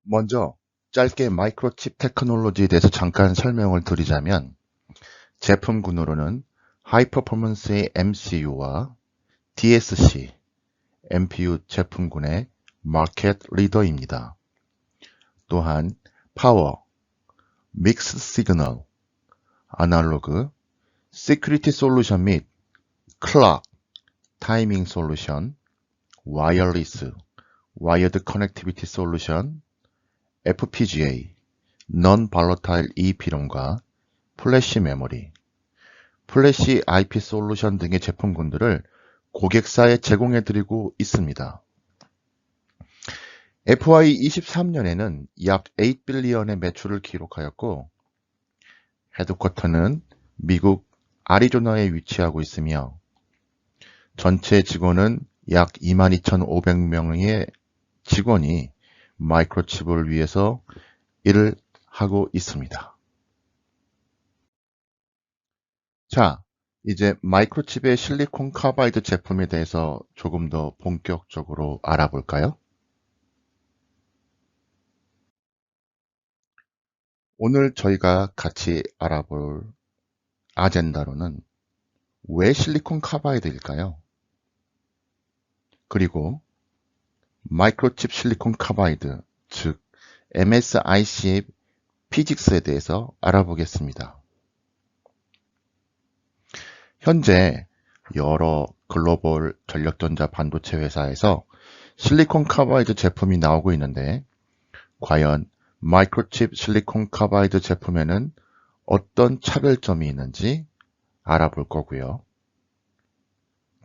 먼저 짧게 마이크로칩 테크놀로지에 대해서 잠깐 설명을 드리자면 제품군으로는 하이퍼포먼스의 MCU와 DSC, MPU 제품군의 마켓 리더입니다. 또한 파워, 믹스 시그널, 아날로그, 시큐리티 솔루션 및 클락, 타이밍 솔루션, 와이어리스, 와이어드 커넥티비티 솔루션, FPGA, non-volatile EEPROM과 플래시 메모리, 플래시 IP 솔루션 등의 제품군들을 고객사에 제공해드리고 있습니다. FY23년에는 약 8빌리언의 매출을 기록하였고 헤드쿼터는 미국 애리조나에 위치하고 있으며 전체 직원은 약 22,500명의 직원이 마이크로칩을 위해서 일을 하고 있습니다. 자, 이제 마이크로칩의 실리콘 카바이드 제품에 대해서 조금 더 본격적으로 알아볼까요? 오늘 저희가 같이 알아볼 아젠다로는 왜 실리콘 카바이드일까요? 그리고 마이크로칩 실리콘 카바이드, 즉 MSIC의 피직스에 대해서 알아보겠습니다. 현재 여러 글로벌 전력전자 반도체 회사에서 실리콘 카바이드 제품이 나오고 있는데 과연 마이크로칩 실리콘 카바이드 제품에는 어떤 차별점이 있는지 알아볼 거고요.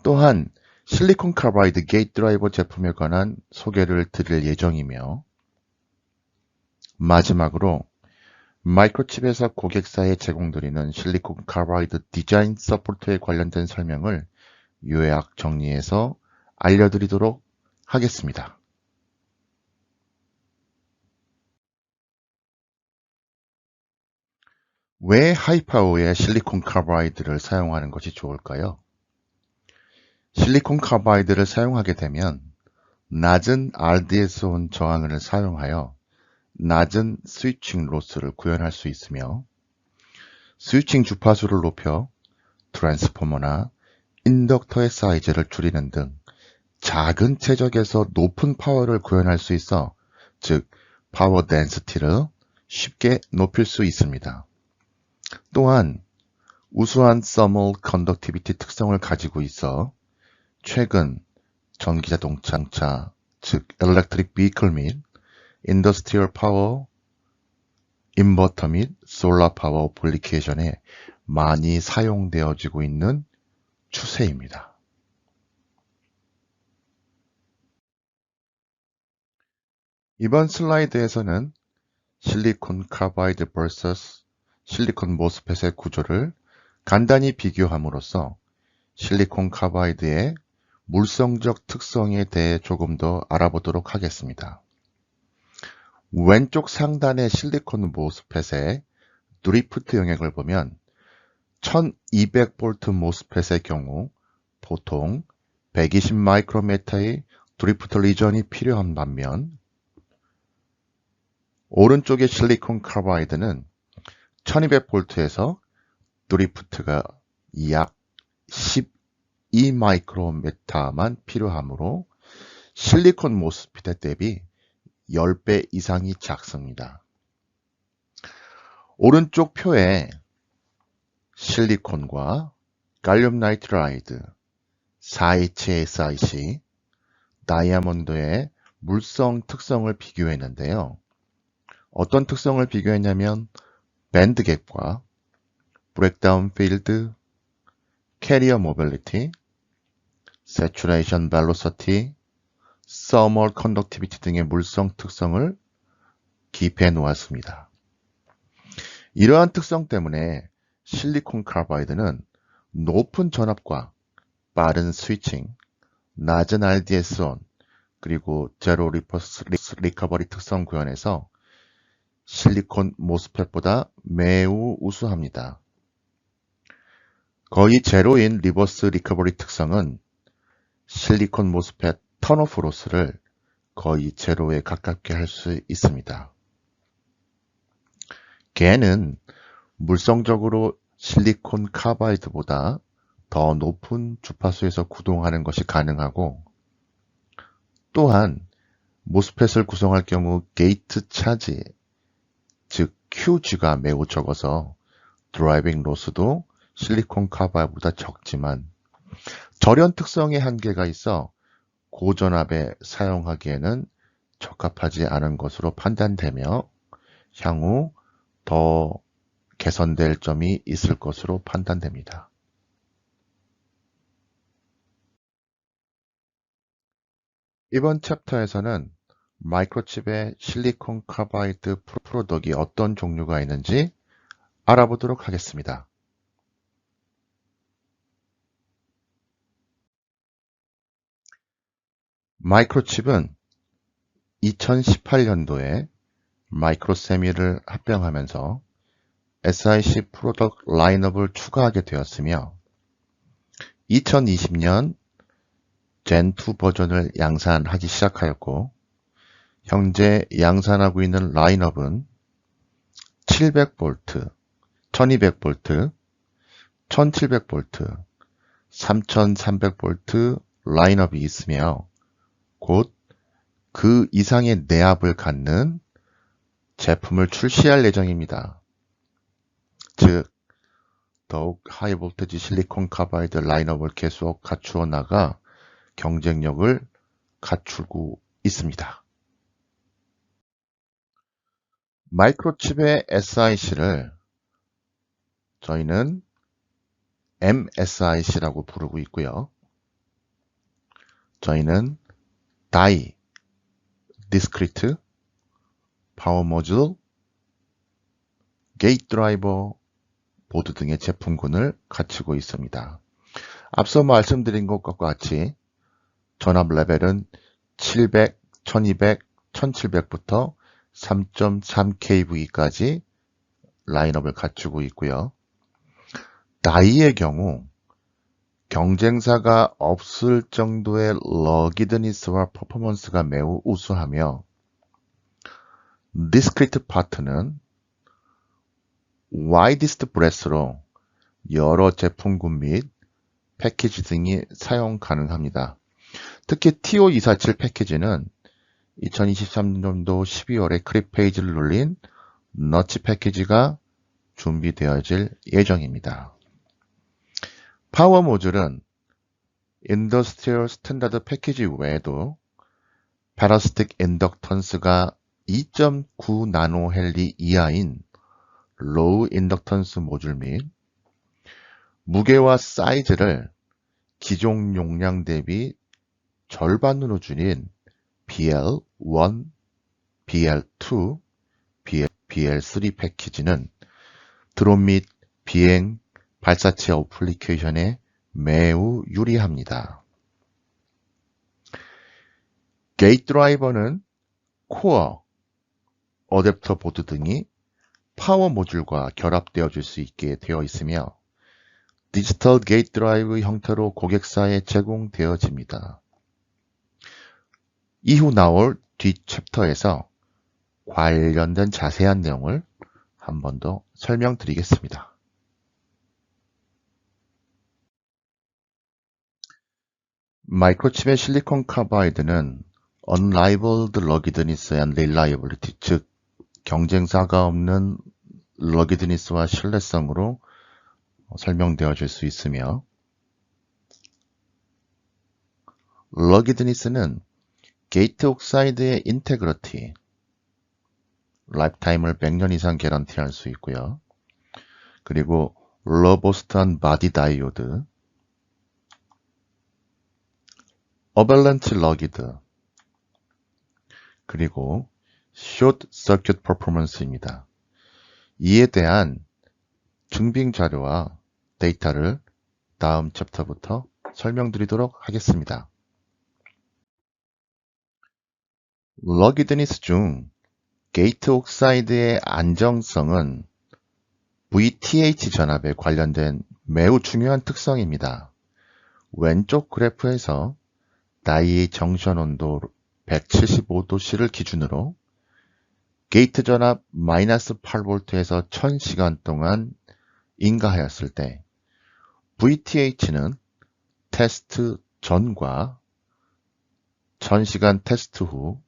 또한 실리콘 카바이드 게이트 드라이버 제품에 관한 소개를 드릴 예정이며 마지막으로 마이크로칩에서 고객사에 제공드리는 실리콘 카바이드 디자인 서포트에 관련된 설명을 요약 정리해서 알려드리도록 하겠습니다. 왜 하이파워의 실리콘 카바이드를 사용하는 것이 좋을까요? 실리콘 카바이드를 사용하게 되면 낮은 RDS-on 저항을 사용하여 낮은 스위칭 로스를 구현할 수 있으며 스위칭 주파수를 높여 트랜스포머나 인덕터의 사이즈를 줄이는 등 작은 최적에서 높은 파워를 구현할 수 있어 즉 파워 덴시티를 쉽게 높일 수 있습니다. 또한 우수한 서멀 컨덕티비티 특성을 가지고 있어 최근 전기자동차 즉 엘렉트릭 비클 및 인더스트리얼 파워 인버터 및 솔라 파워 어플리케이션에 많이 사용되어지고 있는 추세입니다. 이번 슬라이드에서는 실리콘 카바이드 vs 실리콘 모스펫의 구조를 간단히 비교함으로써 실리콘 카바이드의 물성적 특성에 대해 조금 더 알아보도록 하겠습니다. 왼쪽 상단의 실리콘 모스펫의 드리프트 영역을 보면 1200V 모스펫의 경우 보통 120 마이크로미터의 드리프트 리전이 필요한 반면 오른쪽의 실리콘 카바이드는 1200V에서 드리프트가 약 12 마이크로미터만 필요하므로 실리콘 모스펫에 대비 10배 이상이 작습니다. 오른쪽 표에 실리콘과 갈륨 나이트라이드, 4HSIC, 다이아몬드의 물성 특성을 비교했는데요. 어떤 특성을 비교했냐면 밴드갭과 브레이크다운 필드, 캐리어 모빌리티, 세츄레이션 벨로시티, 서멀 컨덕티비티 등의 물성 특성을 기입해 놓았습니다. 이러한 특성 때문에 실리콘 카바이드는 높은 전압과 빠른 스위칭, 낮은 RDS-on, 그리고 제로 리버스 리커버리 특성 구현에서 실리콘 모스펫보다 매우 우수합니다. 거의 제로인 리버스 리커버리 특성은 실리콘 모스펫 턴오프 로스를 거의 제로에 가깝게 할 수 있습니다. 걔는 물성적으로 실리콘 카바이드보다 더 높은 주파수에서 구동하는 것이 가능하고, 또한 모스펫을 구성할 경우 게이트 차지, 즉 QG가 매우 적어서 드라이빙 로스도 실리콘 카바이드보다 적지만 절연 특성의 한계가 있어 고전압에 사용하기에는 적합하지 않은 것으로 판단되며 향후 더 개선될 점이 있을 것으로 판단됩니다. 이번 챕터에서는 마이크로칩의 실리콘 카바이드 프로덕이 어떤 종류가 있는지 알아보도록 하겠습니다. 마이크로칩은 2018년도에 마이크로세미를 합병하면서 SiC 프로덕트 라인업을 추가하게 되었으며 2020년 젠2 버전을 양산하기 시작하였고, 현재 양산하고 있는 라인업은 700V, 1200V, 1700V, 3300V 라인업이 있으며 곧 그 이상의 내압을 갖는 제품을 출시할 예정입니다. 즉, 더욱 하이 볼테지 실리콘 카바이드 라인업을 계속 갖추어 나가 경쟁력을 갖추고 있습니다. 마이크로칩의 SiC를 저희는 MSIC라고 부르고 있고요. 저희는 다이, 디스크리트, 파워 모듈, 게이트 드라이버, 보드 등의 제품군을 갖추고 있습니다. 앞서 말씀드린 것과 같이 전압 레벨은 700, 1200, 1700부터 3.3kV까지 라인업을 갖추고 있고요. 다이의 경우 경쟁사가 없을 정도의 러기드니스와 퍼포먼스가 매우 우수하며, 디스크리트 파트는 와이디스트 브레스로 여러 제품군 및 패키지 등이 사용 가능합니다. 특히 TO247 패키지는 2023년도 12월에 크립 페이지를 눌린 너치 패키지가 준비되어질 예정입니다. 파워 모듈은 인더스트리얼 스탠다드 패키지 외에도 패러스틱 인덕턴스가 2.9 나노헬리 이하인 로우 인덕턴스 모듈 및 무게와 사이즈를 기존 용량 대비 절반으로 줄인 BL1, BL2, BL3 패키지는 드론 및 비행, 발사체 어플리케이션에 매우 유리합니다. 게이트 드라이버는 코어, 어댑터 보드 등이 파워 모듈과 결합되어질 수 있게 되어 있으며 디지털 게이트 드라이브 형태로 고객사에 제공되어집니다. 이후 나올 뒷 챕터에서 관련된 자세한 내용을 한 번 더 설명드리겠습니다. 마이크로칩의 실리콘 카바이드는 Unrivaled Ruggedness and Reliability, 즉 경쟁사가 없는 러기드니스와 신뢰성으로 설명되어질 수 있으며, 러기드니스는 게이트 옥사이드의 인테그리티, 라이프타임을 100년 이상 개런티할 수 있고요. 그리고 러버스트한 바디 다이오드, 어밸런치 러기드, 그리고 숏 서큐트 퍼포먼스입니다. 이에 대한 증빙 자료와 데이터를 다음 챕터부터 설명드리도록 하겠습니다. 러기드니스 중 게이트 옥사이드의 안정성은 VTH 전압에 관련된 매우 중요한 특성입니다. 왼쪽 그래프에서 다이의 정션 온도 175도씨를 기준으로 게이트 전압 마이너스 8V에서 1000시간 동안 인가하였을 때 VTH는 테스트 전과 1000시간 테스트 후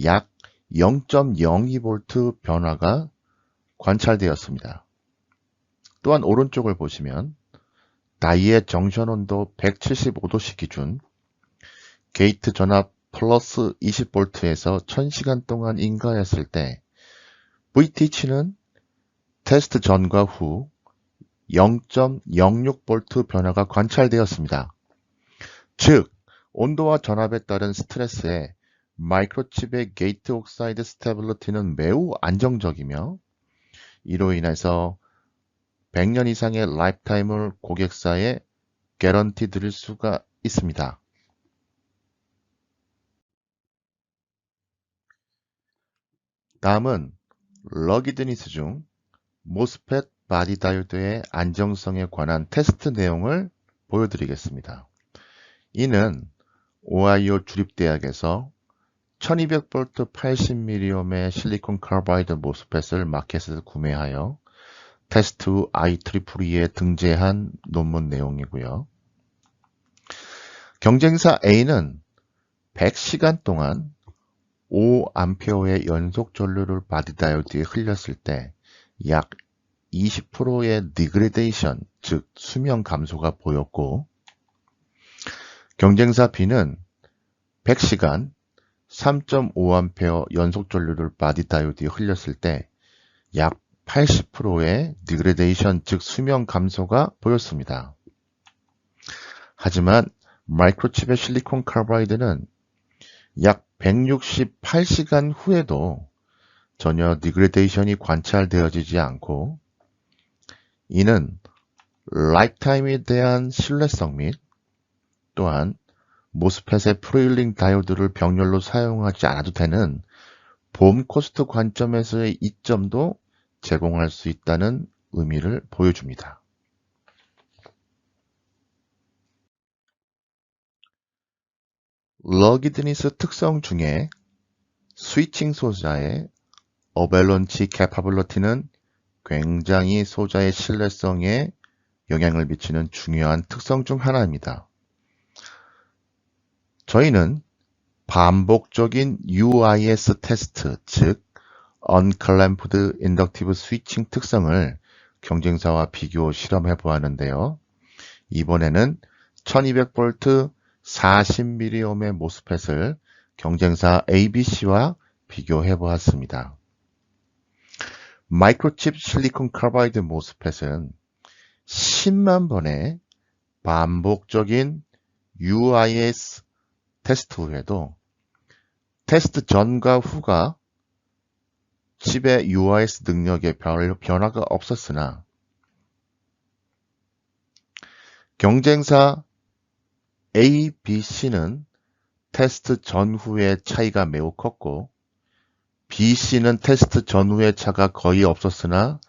약 0.02V 변화가 관찰되었습니다. 또한 오른쪽을 보시면 다이의 정션 온도 175도씨 기준 게이트 전압 플러스 20V에서 1000시간 동안 인가했을 때 VTH는 테스트 전과 후 0.06V 변화가 관찰되었습니다. 즉, 온도와 전압에 따른 스트레스에 마이크로칩의 게이트 옥사이드 스테빌리티는 매우 안정적이며 이로 인해서 100년 이상의 라이프타임을 고객사에 개런티 드릴 수가 있습니다. 다음은 러기드니스 중 모스펫 바디 다이오드의 안정성에 관한 테스트 내용을 보여드리겠습니다. 이는 오하이오 주립대학에서 1200V 80mΩ의 실리콘 카바이드 모스펫을 마켓에서 구매하여 테스트 후 IEEE에 등재한 논문 내용이고요. 경쟁사 A는 100시간 동안 5A의 연속 전류를 바디 다이오드에 흘렸을 때 약 20%의 디그레데이션, 즉 수명 감소가 보였고, 경쟁사 B는 100시간 3.5A 연속 전류를 바디 다이오드에 흘렸을 때 약 80%의 디그레데이션, 즉 수명 감소가 보였습니다. 하지만 마이크로칩의 실리콘 카바이드는 약 168시간 후에도 전혀 디그레데이션이 관찰되어지지 않고, 이는 라이프타임에 대한 신뢰성 및 또한 모스펫의 프로일링 다이오드를 병렬로 사용하지 않아도 되는 보험 코스트 관점에서의 이점도 제공할 수 있다는 의미를 보여줍니다. 러기드니스 특성 중에 스위칭 소자의 어밸런치 캐파빌리티는 굉장히 소자의 신뢰성에 영향을 미치는 중요한 특성 중 하나입니다. 저희는 반복적인 UIS 테스트, 즉 Unclamped Inductive Switching 특성을 경쟁사와 비교 실험해 보았는데요. 이번에는 1200V 40mΩ의 모스펫을 경쟁사 ABC와 비교해 보았습니다. 마이크로칩 실리콘 카바이드 모스펫은 10만 번의 반복적인 UIS 테스트 후에도 테스트 전과 후가 칩의 UIS 능력에 별 변화가 없었으나 경쟁사 A, B, C는 테스트 전후의 차이가 매우 컸고 B, C는 테스트 전후의 차가 거의 없었으나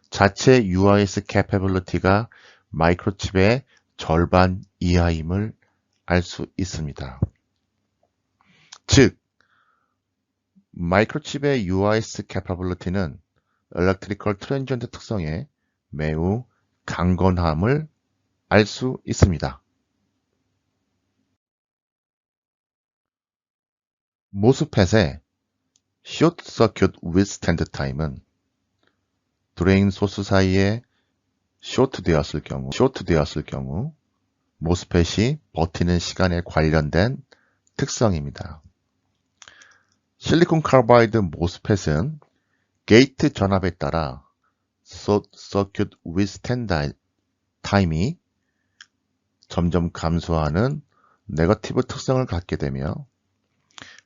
자체 UIS 캐퍼빌리티가 마이크로칩의 절반 이하임을 알 수 있습니다. 즉, 마이크로칩의 UIS 캐퍼빌리티는 Electrical Transient 특성에 매우 강건함을 알 수 있습니다. 모스펫의 Short Circuit Withstand Time은 드레인 소스 사이에 쇼트되었을 경우 모스펫이 버티는 시간에 관련된 특성입니다. 실리콘 카바이드 모스펫은 게이트 전압에 따라 Short Circuit Withstand Time이 점점 감소하는 네거티브 특성을 갖게 되며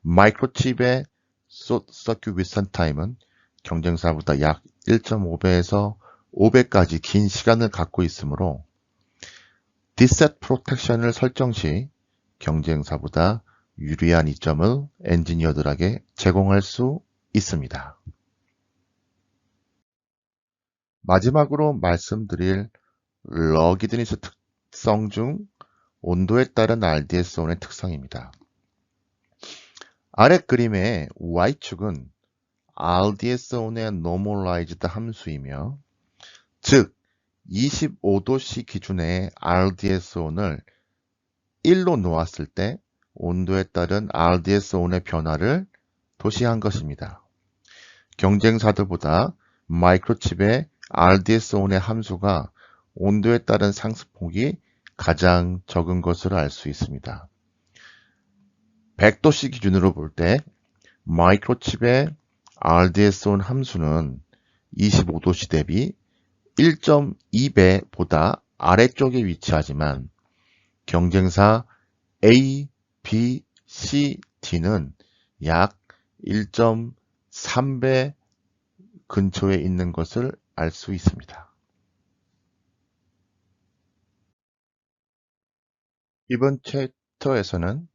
마이크로칩의 Short Circuit Withstand Time은 경쟁사보다 약 1.5배에서 5배까지 긴 시간을 갖고 있으므로 디셋 프로텍션을 설정 시 경쟁사보다 유리한 이점을 엔지니어들에게 제공할 수 있습니다. 마지막으로 말씀드릴 러기드니스 특성 중 온도에 따른 RDS 온의 특성입니다. 아래 그림의 Y축은 RDS-on의 normalized 함수이며, 즉 25도씨 기준의 RDS-on을 1로 놓았을 때 온도에 따른 RDS-on의 변화를 도시한 것입니다. 경쟁사들보다 마이크로칩의 RDS-on의 함수가 온도에 따른 상승폭이 가장 적은 것으로 알 수 있습니다. 100도씨 기준으로 볼 때 마이크로칩의 RDS-on 함수는 25도씨 대비 1.2배보다 아래쪽에 위치하지만 경쟁사 A, B, C, D는 약 1.3배 근처에 있는 것을 알 수 있습니다. 이번 챕터에서는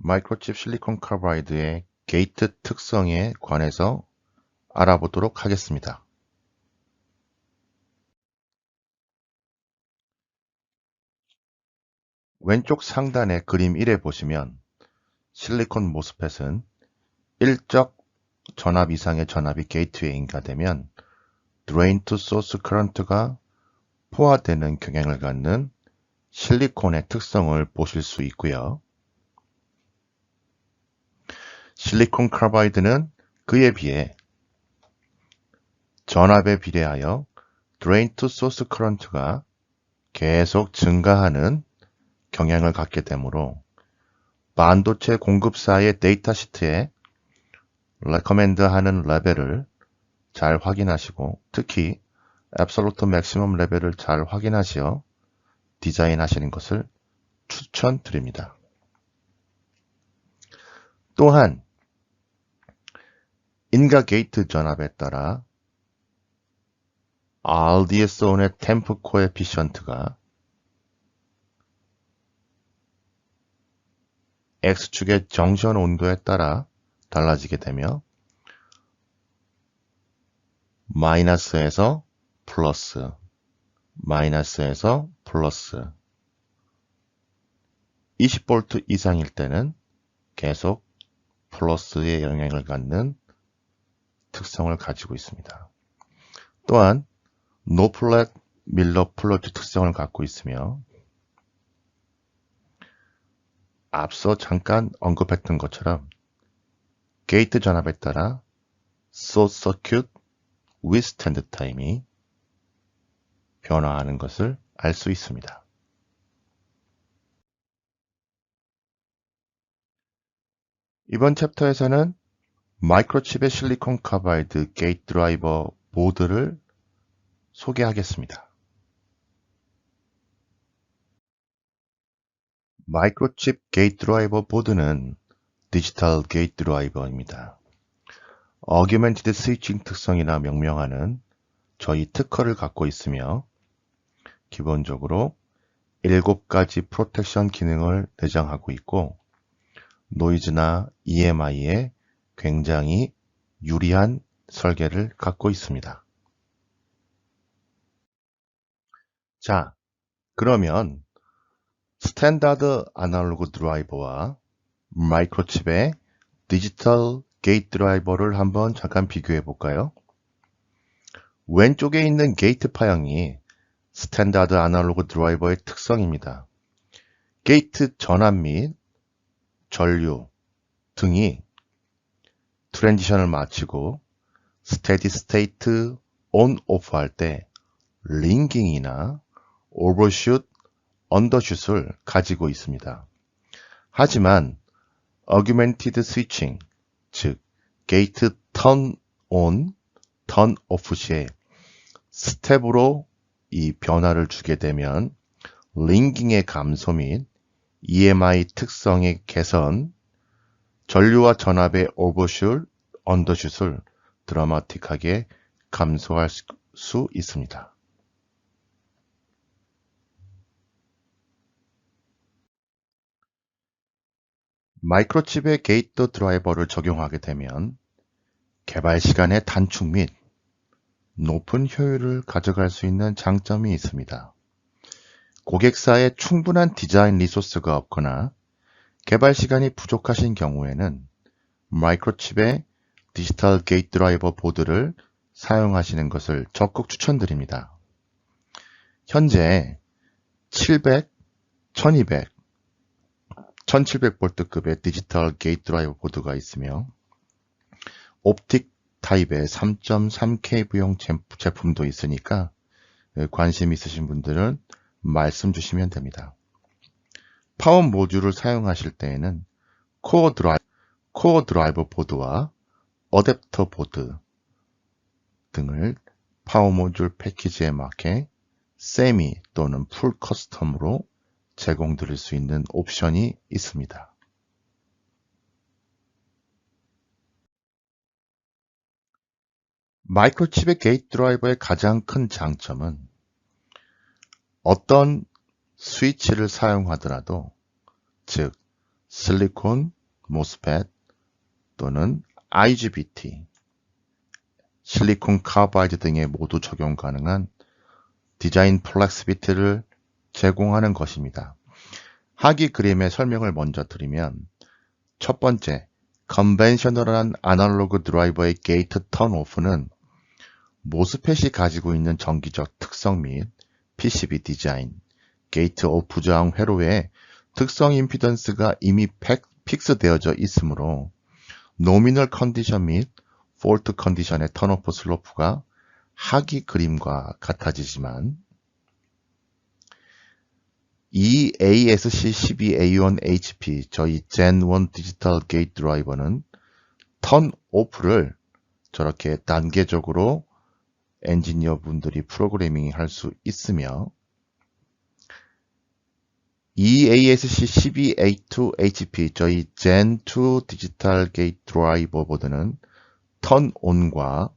마이크로칩 실리콘 카바이드의 게이트 특성에 관해서 알아보도록 하겠습니다. 왼쪽 상단의 그림 1에 보시면 실리콘 모스펫은 일적 전압 이상의 전압이 게이트에 인가되면 드레인 투 소스 커런트가 포화되는 경향을 갖는 실리콘의 특성을 보실 수 있고요. 실리콘 카바이드는 그에 비해 전압에 비례하여 드레인 투 소스 커런트가 계속 증가하는 경향을 갖게 되므로 반도체 공급사의 데이터 시트에 레커멘드 하는 레벨을 잘 확인하시고 특히 앱솔루트 맥시멈 레벨을 잘 확인하시어 디자인하시는 것을 추천드립니다. 또한 인가 게이트 전압에 따라 RDS-on의 템프 코에피션트가 X축의 정션 온도에 따라 달라지게 되며 마이너스에서 플러스, 마이너스에서 플러스 20V 이상일 때는 계속 플러스의 영향을 갖는 특성을 가지고 있습니다. 또한 노플렛 밀러 플러트 특성을 갖고 있으며 앞서 잠깐 언급했던 것처럼 게이트 전압에 따라 소스 서큐트 위스탠드 타임이 변화하는 것을 알 수 있습니다. 이번 챕터에서는 마이크로칩의 실리콘 카바이드 게이트 드라이버 보드를 소개하겠습니다. 마이크로칩 게이트 드라이버 보드는 디지털 게이트 드라이버입니다. 어규멘티드 스위칭 특성이나 명명하는 저희 특허를 갖고 있으며 기본적으로 7가지 프로텍션 기능을 내장하고 있고 노이즈나 EMI에 굉장히 유리한 설계를 갖고 있습니다. 자, 그러면 스탠다드 아날로그 드라이버와 마이크로칩의 디지털 게이트 드라이버를 한번 잠깐 비교해 볼까요? 왼쪽에 있는 게이트 파형이 스탠다드 아날로그 드라이버의 특성입니다. 게이트 전압 및 전류 등이 트랜지션을 마치고 스테디 스테이트 온 오프 할 때 링깅이나 오버슛, 언더슛을 가지고 있습니다. 하지만 어규멘티드 스위칭, 즉 게이트 턴 온, 턴 오프 시에 스텝으로 이 변화를 주게 되면 링깅의 감소 및 EMI 특성의 개선, 전류와 전압의 오버슛, 언더슛을 드라마틱하게 감소할 수 있습니다. 마이크로칩의 게이트 드라이버를 적용하게 되면 개발 시간의 단축 및 높은 효율을 가져갈 수 있는 장점이 있습니다. 고객사에 충분한 디자인 리소스가 없거나 개발 시간이 부족하신 경우에는 마이크로칩의 디지털 게이트 드라이버 보드를 사용하시는 것을 적극 추천드립니다. 현재 700, 1200, 1700V급의 디지털 게이트 드라이버 보드가 있으며 옵틱 타입의 3.3kV용 제품도 있으니까 관심 있으신 분들은 말씀 주시면 됩니다. 파워 모듈을 사용하실 때에는 코어 드라이버 보드와 어댑터 보드 등을 파워 모듈 패키지에 맞게 세미 또는 풀 커스텀으로 제공드릴 수 있는 옵션이 있습니다. 마이크로칩의 게이트 드라이버의 가장 큰 장점은 어떤 스위치를 사용하더라도, 즉 실리콘, 모스펫 또는 IGBT, 실리콘 카바이드 등에 모두 적용 가능한 디자인 플렉시비티를 제공하는 것입니다. 하기 그림의 설명을 먼저 드리면, 첫 번째, 컨벤셔널한 아날로그 드라이버의 게이트 턴오프는 모스펫이 가지고 있는 전기적 특성 및 PCB 디자인, 게이트 오프 저항 회로의 특성 임피던스가 이미 픽스되어져 있으므로 노미널 컨디션 및 폴트 컨디션의 턴오프 슬로프가 하기 그림과 같아지지만 이 ASC12A1HP 저희 Gen1 디지털 게이트 드라이버는 턴오프를 저렇게 단계적으로 엔지니어 분들이 프로그래밍 할 수 있으며 이 ASC12A2HP 저희 Gen2 디지털 게이트 드라이버 보드는 턴온과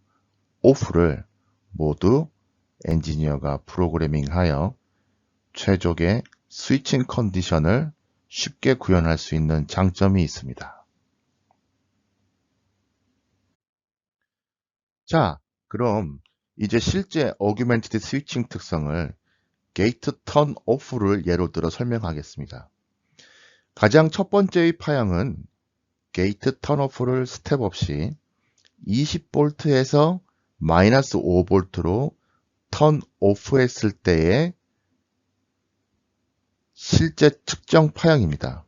오프를 모두 엔지니어가 프로그래밍하여 최적의 스위칭 컨디션을 쉽게 구현할 수 있는 장점이 있습니다. 자, 그럼 이제 실제 어규멘티드 스위칭 특성을 게이트 턴 오프를 예로 들어 설명하겠습니다. 가장 첫 번째의 파형은 게이트 턴 오프를 스텝 없이 20V에서 마이너스 5V로 턴 오프 했을 때의 실제 측정 파형입니다.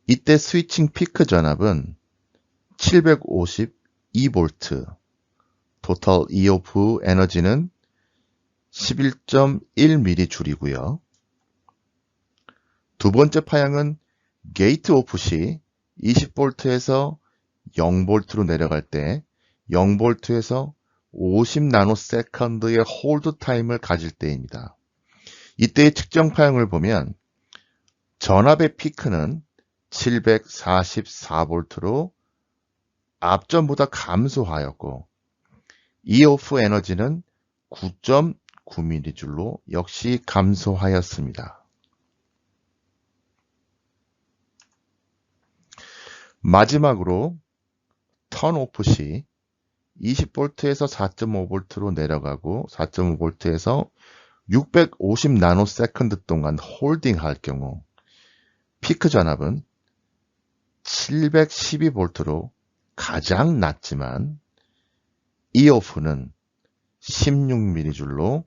이때 스위칭 피크 전압은 752V, 토탈 EOF 에너지는 11.1mJ이고요. 두 번째 파형은 게이트 오프 시 20V에서 0V로 내려갈 때 0V에서 50나노세컨드의 홀드 타임을 가질 때입니다. 이때의 측정 파형을 보면 전압의 피크는 744V로 앞전보다 감소하였고 EOF 에너지는 9.9mJ로 역시 감소하였습니다. 마지막으로 턴오프 시 20V에서 4.5V로 내려가고 4.5V에서 650나노세컨드 동안 홀딩할 경우 피크 전압은 712V로 가장 낮지만 EOF는 16mJ로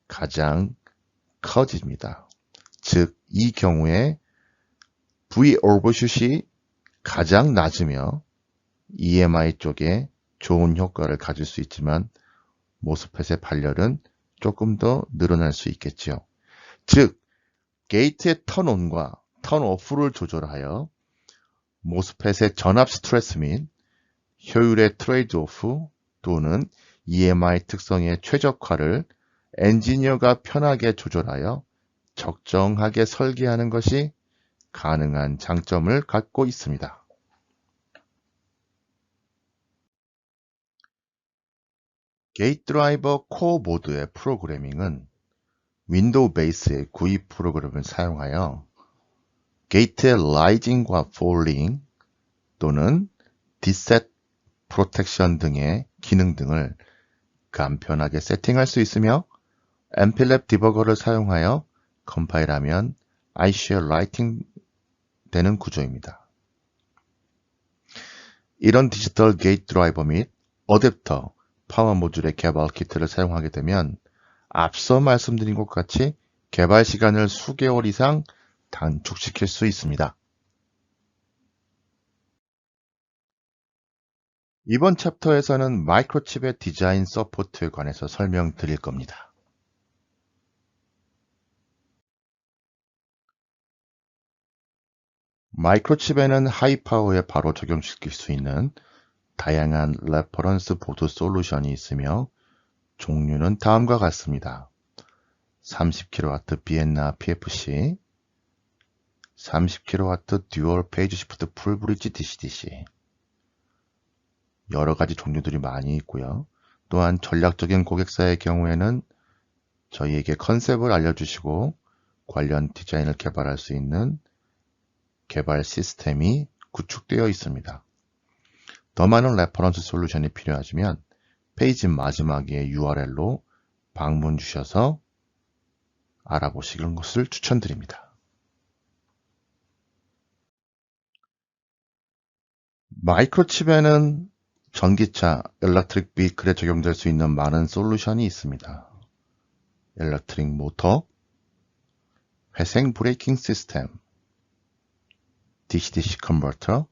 가장 커집니다. 즉, 이 경우에 V 오버슛이 가장 낮으며 EMI 쪽에 좋은 효과를 가질 수 있지만 모스펫의 발열은 조금 더 늘어날 수 있겠지요. 즉, 게이트의 턴온과 턴오프를 조절하여 모스펫의 전압 스트레스 및 효율의 트레이드오프 또는 EMI 특성의 최적화를 엔지니어가 편하게 조절하여 적정하게 설계하는 것이 가능한 장점을 갖고 있습니다. 게이트 드라이버 코어 보드의 프로그래밍은 윈도우 베이스의 구입 프로그램을 사용하여 게이트의 라이징과 폴링 또는 디셋 프로텍션 등의 기능 등을 간편하게 세팅할 수 있으며 MPLAB 디버거를 사용하여 컴파일하면 iShare 라이팅 되는 구조입니다. 이런 디지털 게이트 드라이버 및 어댑터, 파워 모듈의 개발 키트를 사용하게 되면 앞서 말씀드린 것 같이 개발 시간을 수개월 이상 단축시킬 수 있습니다. 이번 챕터에서는 마이크로칩의 디자인 서포트에 관해서 설명드릴 겁니다. 마이크로칩에는 하이파워에 바로 적용시킬 수 있는 다양한 레퍼런스 보드 솔루션이 있으며 종류는 다음과 같습니다. 30kW 비엔나 PFC, 30kW 듀얼 페이지 시프트 풀브리지 DC-DC 여러 가지 종류들이 많이 있고요. 또한 전략적인 고객사의 경우에는 저희에게 컨셉을 알려주시고 관련 디자인을 개발할 수 있는 개발 시스템이 구축되어 있습니다. 더 많은 레퍼런스 솔루션이 필요하시면 페이지 마지막에 URL로 방문 주셔서 알아보시는 것을 추천드립니다. 마이크로칩에는 전기차, 엘렉트릭 비클에 적용될 수 있는 많은 솔루션이 있습니다. 엘렉트릭 모터, 회생 브레이킹 시스템, DC-DC 컨버터,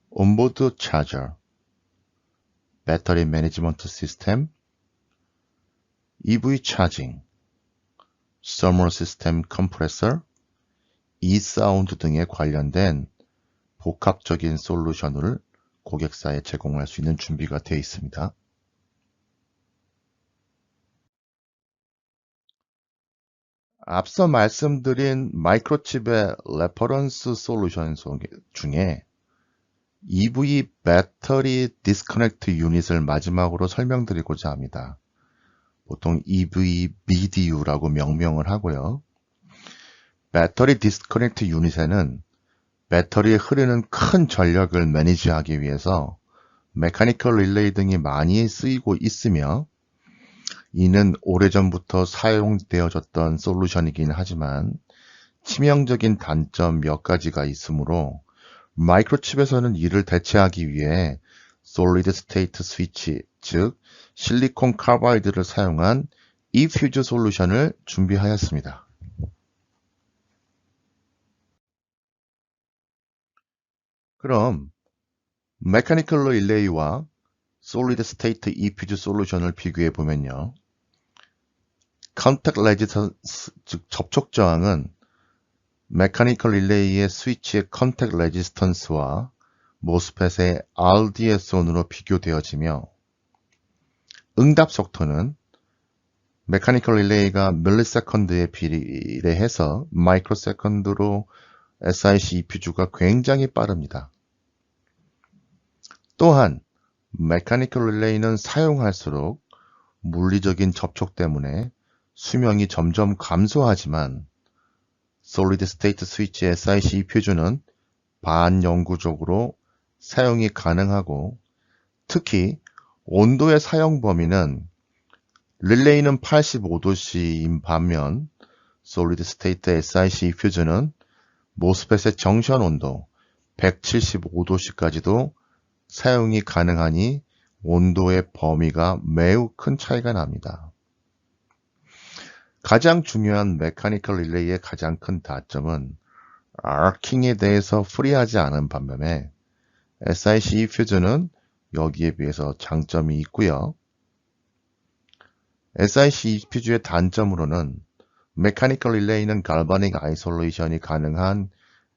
온보드 차저, 배터리 매니지먼트 시스템, EV 차징, 서머 시스템 컴프레서, e사운드 등에 관련된 복합적인 솔루션을 고객사에 제공할 수 있는 준비가 되어 있습니다. 앞서 말씀드린 마이크로칩의 레퍼런스 솔루션 중에 EV 배터리 디스커넥트 유닛을 마지막으로 설명드리고자 합니다. 보통 EV BDU라고 명명을 하고요. 배터리 디스커넥트 유닛에는 배터리에 흐르는 큰 전력을 매니지하기 위해서 메카니컬 릴레이 등이 많이 쓰이고 있으며 이는 오래전부터 사용되어졌던 솔루션이긴 하지만 치명적인 단점 몇 가지가 있으므로 마이크로칩에서는 이를 대체하기 위해 솔리드 스테이트 스위치, 즉 실리콘 카바이드를 사용한 eFuse 솔루션을 준비하였습니다. 그럼 메카니컬 릴레이와 솔리드 스테이트 eFuse 솔루션을 비교해 보면요. 컨택 레지스턴스, 즉 접촉 저항은 메카니컬 릴레이의 스위치의 컨택 레지스턴스와 모스펫의 RDS온으로 비교되어지며 응답 속도는 메카니컬 릴레이가 밀리세컨드에 비례해서 마이크로세컨드로 SiC eFuse가 굉장히 빠릅니다. 또한 메카니컬 릴레이는 사용할수록 물리적인 접촉 때문에 수명이 점점 감소하지만 솔리드 스테이트 스위치 SiC eFuse는 반영구적으로 사용이 가능하고 특히 온도의 사용 범위는 릴레이는 85도씨인 반면 솔리드 스테이트 SiC eFuse는 모스펫의 정션 온도 175도씨까지도 사용이 가능하니 온도의 범위가 매우 큰 차이가 납니다. 가장 중요한 메카니컬 릴레이의 가장 큰 다점은 아킹에 대해서 프리하지 않은 반면에 SiC eFuse는 여기에 비해서 장점이 있고요. SiC eFuse의 단점으로는 메카니컬 릴레이는 갈바닉 아이솔레이션이 가능한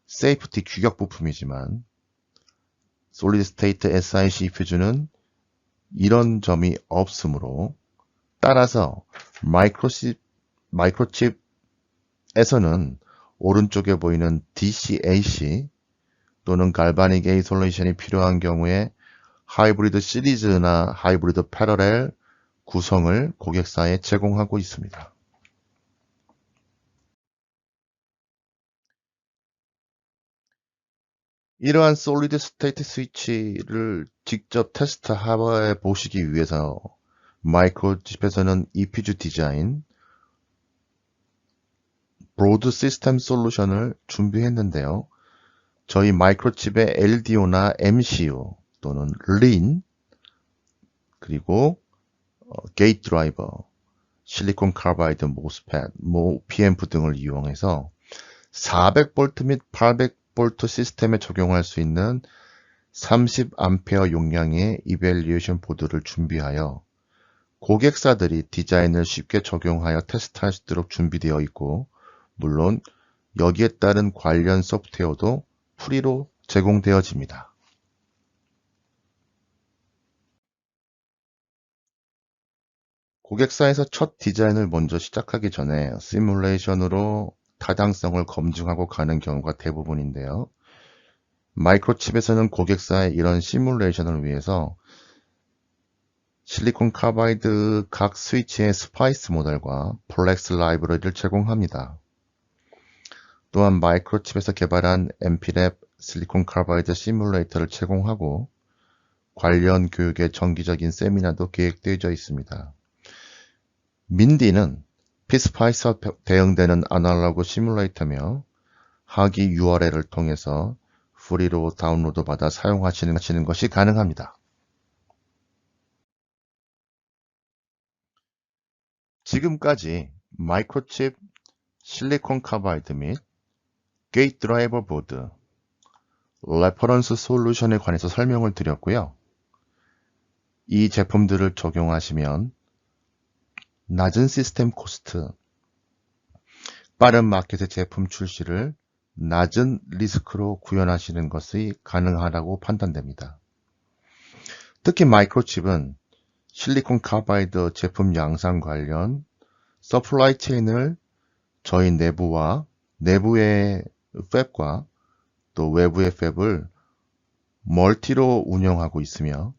세이프티 규격 부품이지만 솔리드 스테이트 SiC eFuse는 이런 점이 없으므로 따라서 마이크로칩에서는 오른쪽에 보이는 DC-AC 또는 갈바닉 아이솔레이션이 필요한 경우에 하이브리드 시리즈나 하이브리드 패러렐 구성을 고객사에 제공하고 있습니다. 이러한 솔리드 스테이트 스위치를 직접 테스트해 보시기 위해서 마이크로칩에서는 eFuse 디자인, 브로드 시스템 솔루션을 준비했는데요. 저희 마이크로칩의 LDO나 MCU 또는 린, 그리고 게이트 드라이버, 실리콘 카바이드 모스펫, PMF 등을 이용해서 400V 및 800V 시스템에 적용할 수 있는 30A 용량의 이벨리에이션 보드를 준비하여 고객사들이 디자인을 쉽게 적용하여 테스트할 수 있도록 준비되어 있고, 물론 여기에 따른 관련 소프트웨어도 프리로 제공되어집니다. 고객사에서 첫 디자인을 먼저 시작하기 전에 시뮬레이션으로 타당성을 검증하고 가는 경우가 대부분인데요. 마이크로칩에서는 고객사의 이런 시뮬레이션을 위해서 실리콘 카바이드 각 스위치의 스파이스 모델과 플렉스 라이브러리를 제공합니다. 또한 마이크로칩에서 개발한 MP랩 실리콘 카바이드 시뮬레이터를 제공하고 관련 교육의 정기적인 세미나도 계획되어 있습니다. 민디는 피스파이스와 대응되는 아날로그 시뮬레이터며 하기 URL을 통해서 프리로 다운로드 받아 사용하시는 것이 가능합니다. 지금까지 마이크로칩, 실리콘 카바이드 및 게이트 드라이버 보드, 레퍼런스 솔루션에 관해서 설명을 드렸고요. 이 제품들을 적용하시면 낮은 시스템 코스트, 빠른 마켓의 제품 출시를 낮은 리스크로 구현하시는 것이 가능하다고 판단됩니다. 특히 마이크로칩은 실리콘 카바이드 제품 양산 관련 서플라이 체인을 저희 내부의 팹과 또 외부의 팹을 멀티로 운영하고 있으며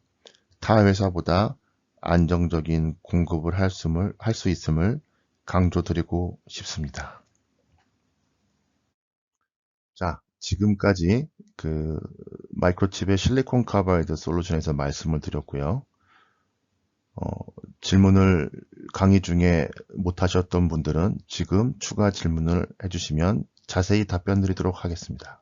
타 회사보다 안정적인 공급을 할 수 있음을 강조드리고 싶습니다. 자, 지금까지 마이크로칩의 실리콘 카바이드 솔루션에서 말씀을 드렸고요. 질문을 강의 중에 못하셨던 분들은 지금 추가 질문을 해주시면 자세히 답변 드리도록 하겠습니다.